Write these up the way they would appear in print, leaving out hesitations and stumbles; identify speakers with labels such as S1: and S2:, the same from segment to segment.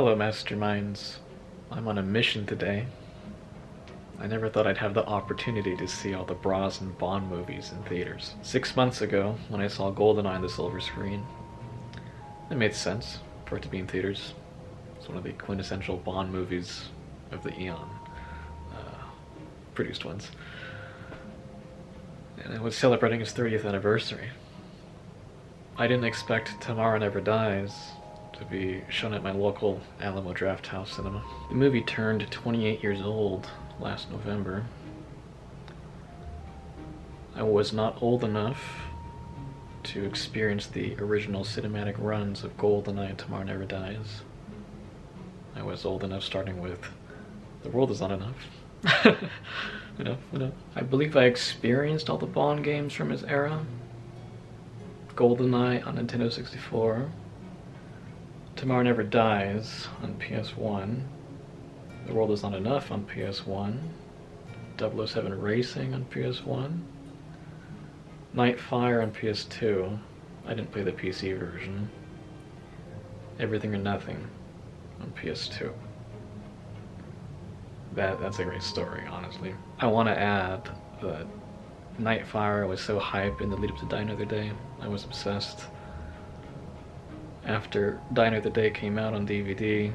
S1: Hello, Masterminds. I'm on a mission today. I never thought I'd have the opportunity to see all the Bros and Bond movies in theaters. 6 months ago, when I saw GoldenEye on the silver screen, it made sense for it to be in theaters. It's one of the quintessential Bond movies of the eon. Produced ones. And it was celebrating its 30th anniversary. I didn't expect Tomorrow Never Dies to be shown at my local Alamo Drafthouse cinema. The movie turned 28 years old last November. I was not old enough to experience the original cinematic runs of GoldenEye and Tomorrow Never Dies. I was old enough starting with The World Is Not Enough. Enough. I believe I experienced all the Bond games from his era. GoldenEye on Nintendo 64. Tomorrow Never Dies on PS1. The World Is Not Enough on PS1. 007 Racing on PS1. Nightfire on PS2. I didn't play the PC version. Everything or Nothing on PS2. That's a great story, honestly. I want to add that Nightfire was so hype in the lead up to Die Another Day. I was obsessed. After Die Another Day came out on DVD,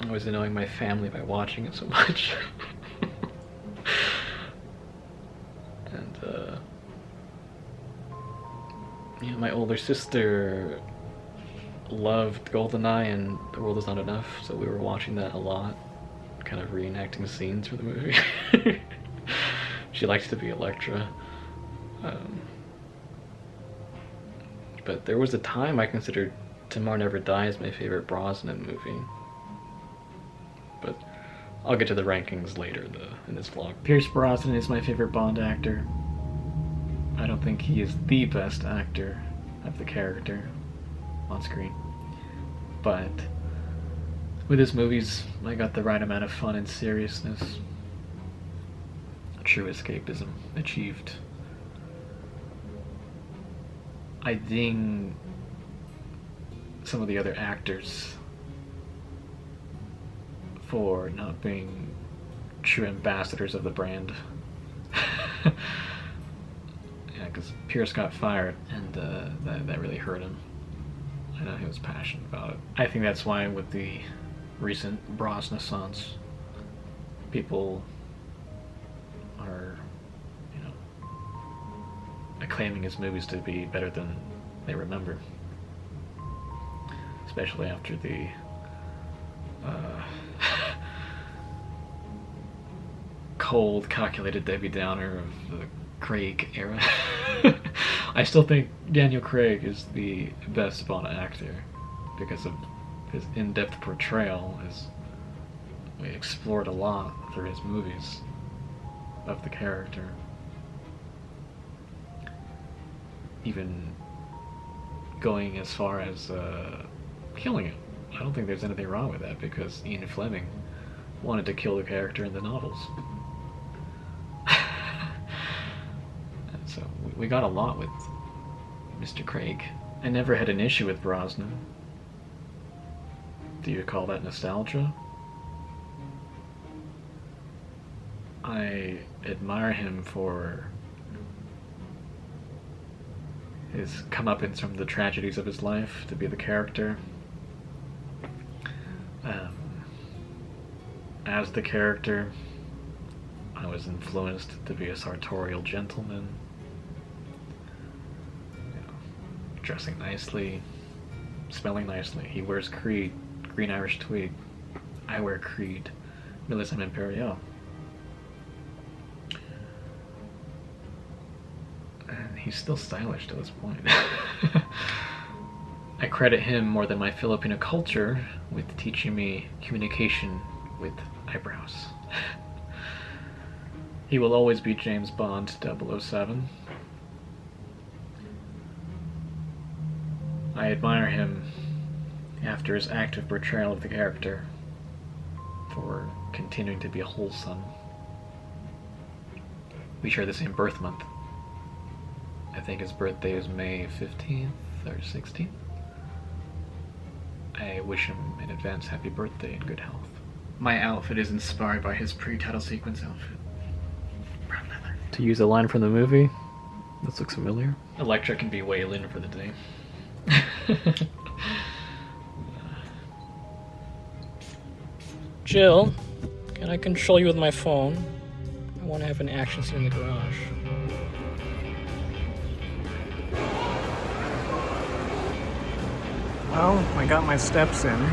S1: I was annoying my family by watching it so much. And, yeah, my older sister loved GoldenEye and The World Is Not Enough, so we were watching that a lot, kind of reenacting scenes from the movie. She likes to be Elektra. But there was a time I considered Tomorrow Never Dies my favorite Brosnan movie. But I'll get to the rankings later in this vlog. Pierce Brosnan is my favorite Bond actor. I don't think he is the best actor of the character on screen. But with his movies, I got the right amount of fun and seriousness. True escapism achieved. I ding some of the other actors for not being true ambassadors of the brand. Yeah, because Pierce got fired, and that really hurt him. I know he was passionate about it. I think that's why with the recent BROSNAISSANCE, people are, acclaiming his movies to be better than they remember. Especially after the cold, calculated Debbie Downer of the Craig era. I still think Daniel Craig is the best Bond actor because of his in-depth portrayal. We explored a lot through his movies of the character. Even going as far as killing him. I don't think there's anything wrong with that because Ian Fleming wanted to kill the character in the novels. And so we got a lot with Mr. Craig. I never had an issue with Brosnan. Do you call that nostalgia? I admire him for his comeuppance from the tragedies of his life to be the character. As the character, I was influenced to be a sartorial gentleman, dressing nicely, smelling nicely. He wears Creed, green Irish tweed. I wear Creed, Millésime Impérial. And he's still stylish to this point. I credit him more than my Filipino culture with teaching me communication with eyebrows. He will always be James Bond 007. I admire him after his active portrayal of the character for continuing to be wholesome. We share the same birth month. I think his birthday is May 15th or 16th. I wish him in advance happy birthday and good health. My outfit is inspired by his pre-title sequence outfit. Brown leather. To use a line from the movie, this looks familiar. Electra can be Waylon for the day. Jill, can I control you with my phone? I want to have an action scene in the garage. Well, I got my steps in.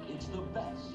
S2: It's the best.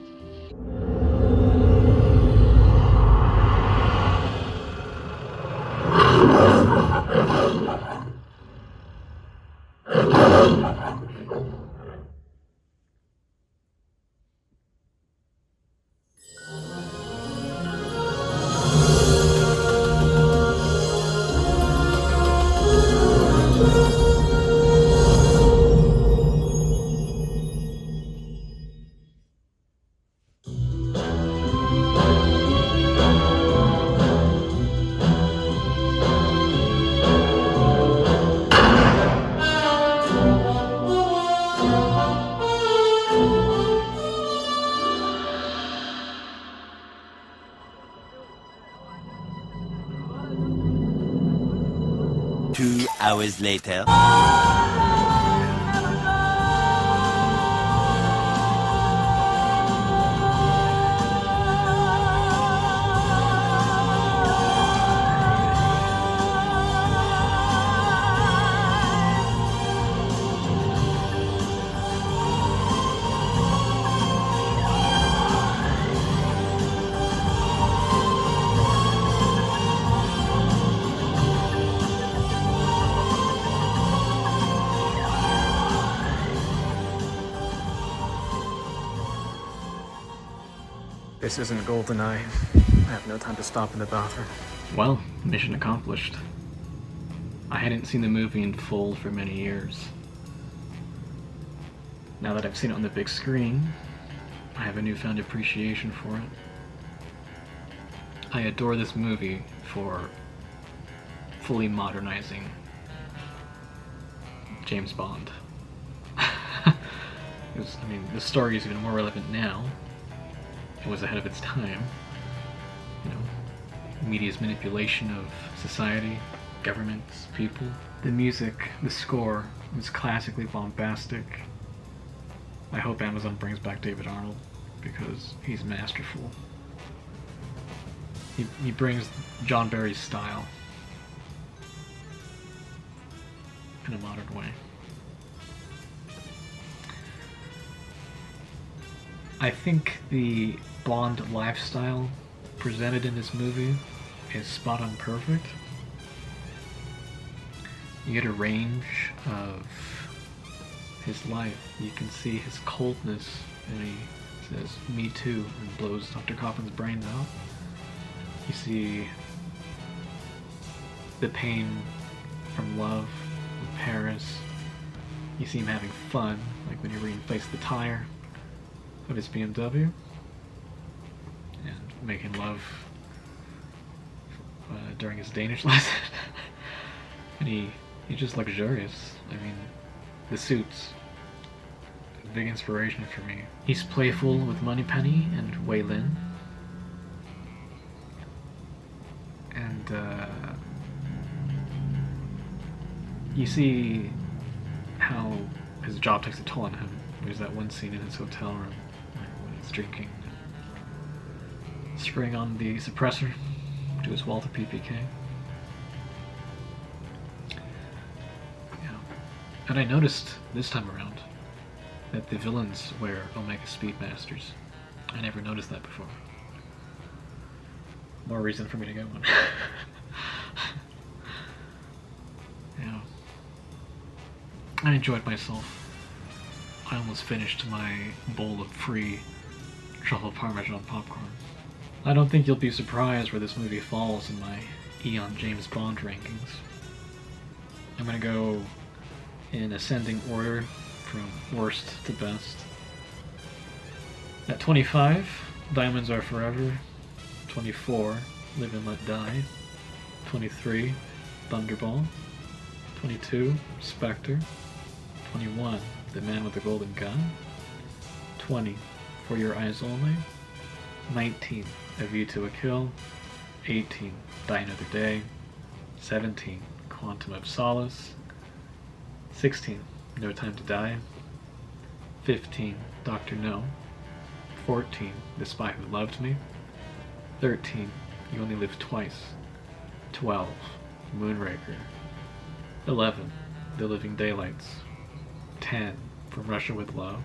S3: Hours later.
S1: This isn't GoldenEye. I have no time to stop in the bathroom. Well, mission accomplished. I hadn't seen the movie in full for many years. Now that I've seen it on the big screen, I have a newfound appreciation for it. I adore this movie for fully modernizing James Bond. The story is even more relevant now. It was ahead of its time. You know, media's manipulation of society, governments, people. The music, the score, was classically bombastic. I hope Amazon brings back David Arnold, because he's masterful. He brings John Barry's style in a modern way. I think the Bond lifestyle presented in this movie is spot on perfect. You get a range of his life. You can see his coldness, and he says, "Me too," and blows Dr. Coffin's brains out. You see the pain from love in Paris. You see him having fun, like when he replaced the tire of his BMW, and making love during his Danish lesson. And he's just luxurious. I mean, the suits, big inspiration for me. He's playful with Moneypenny and Wei Lin. And you see how his job takes a toll on him. There's that one scene in his hotel room when he's drinking, spraying on the suppressor to his Walther PPK. Yeah. And I noticed this time around that the villains wear Omega Speedmasters. I never noticed that before. More reason for me to get one. Yeah. I enjoyed myself. I almost finished my bowl of free truffle parmesan popcorn. I don't think you'll be surprised where this movie falls in my Eon James Bond rankings. I'm gonna go in ascending order from worst to best. At 25, Diamonds Are Forever. 24, Live and Let Die. 23, Thunderball. 22, Spectre. 21, The Man with the Golden Gun. 20, For Your Eyes Only. 19, A View to a Kill. 18, Die Another Day. 17, Quantum of Solace. 16, No Time to Die. 15, Dr. No. 14, The Spy Who Loved Me. 13, You Only Live Twice. 12, Moonraker. 11, The Living Daylights. 10, From Russia with Love.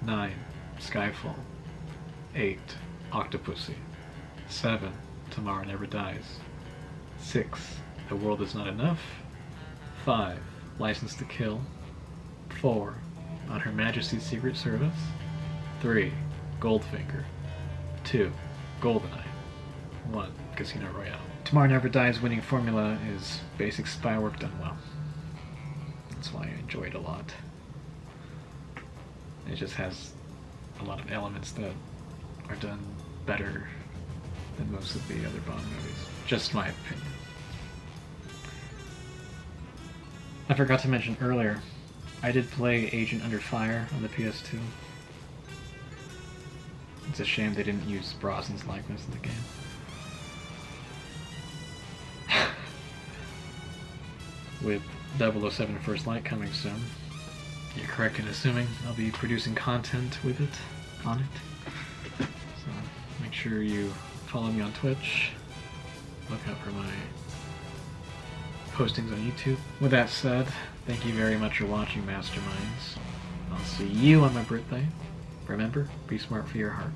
S1: 9, Skyfall. 8, Octopussy. 7, Tomorrow Never Dies. 6, The World Is Not Enough. 5, License to Kill. 4, On Her Majesty's Secret Service. 3, Goldfinger. 2, Goldeneye. 1, Casino Royale. Tomorrow Never Dies' winning formula is basic spy work done well. That's why I enjoy it a lot. It just has a lot of elements that are done better than most of the other Bond movies. Just my opinion. I forgot to mention earlier, I did play Agent Under Fire on the PS2. It's a shame they didn't use Brosnan's likeness in the game. With 007 First Light coming soon, you're correct in assuming I'll be producing content with it, on it. So make sure you follow me on Twitch. Look out for my postings on YouTube. With that said, thank you very much for watching, Masterminds. I'll see you on my birthday. Remember, be smart for your heart.